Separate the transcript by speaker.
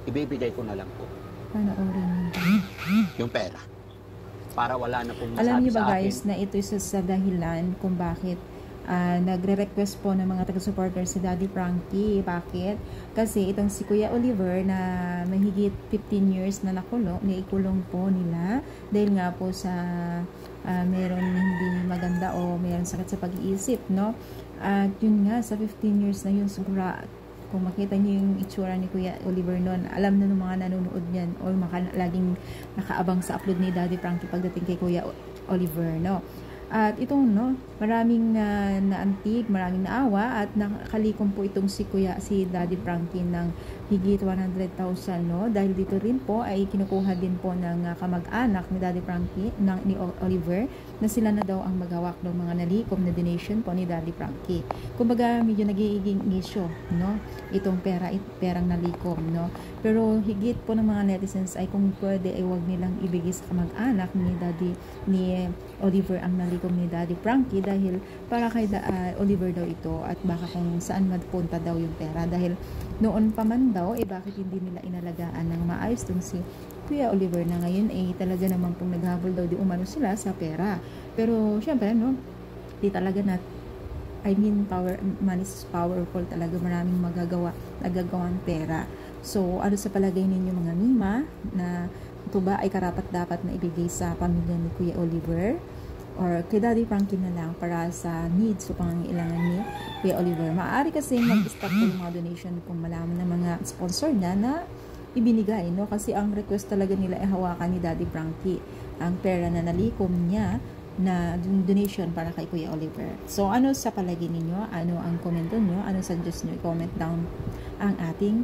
Speaker 1: ibibigay ko na lang po
Speaker 2: Panoorin mo.
Speaker 1: yung pera. Para wala na pong
Speaker 2: Alam
Speaker 1: masabi
Speaker 2: niyo ba
Speaker 1: sa
Speaker 2: guys
Speaker 1: akin.
Speaker 2: na ito isa sa dahilan kung bakit nagre-request po ng mga taga-supporter si Daddy Frankie. Bakit? Kasi itong si Kuya Oliver na mahigit 15 years na naikulong po nila dahil nga po sa meron hindi maganda o meron sakit sa pag-iisip, no? At yun nga, sa 15 years na yun, siguro kung makita niyo yung itsura ni Kuya Oliver noon, alam na ng mga nanonood niyan o laging nakaabang sa upload ni Daddy Frankie pagdating kay Kuya Oliver, no? At itong, no, maraming naantig, maraming naawa at nakalikom po itong si Daddy Frankie ng higit 100,000, no? Dahil dito rin po ay kinukuha din po ng kamag-anak ni Daddy Frankie, ni Oliver, na sila na daw ang maghawak ng mga nalikom na donation po ni Daddy Frankie. Kumbaga, medyo nagiging issue, no? Itong perang nalikom, no? Pero higit po ng mga netizens ay kung pwede ay wag nilang ibigay sa kamag-anak ni Oliver ang nalikom ni Daddy Frankie dahil para kay Oliver daw ito at baka kung saan magpunta daw yung pera dahil noon pa man daw bakit hindi nila inalagaan ng maayos dun si Kuya Oliver na ngayon talaga naman pong naghabol daw di umano sila sa pera. Pero syempre, no, di talaga money is powerful talaga, maraming nagagawang pera. So ano sa palagay ninyo mga mima, na ito ba ay karapat-dapat na ibigay sa pamilya ni Kuya Oliver or kay Daddy Frankie na lang para sa needs o pangangailangan ni Kuya Oliver? Maaari kasi mag-stop po yung mga donation kung malaman ng mga sponsor niya na ibinigay, no? Kasi ang request talaga nila ay hawakan ni Daddy Frankie ang pera na nalikom niya na donation para kay Kuya Oliver. So ano sa palagay ninyo? Ano ang komento nyo? Ano suggest nyo? I-comment down ang ating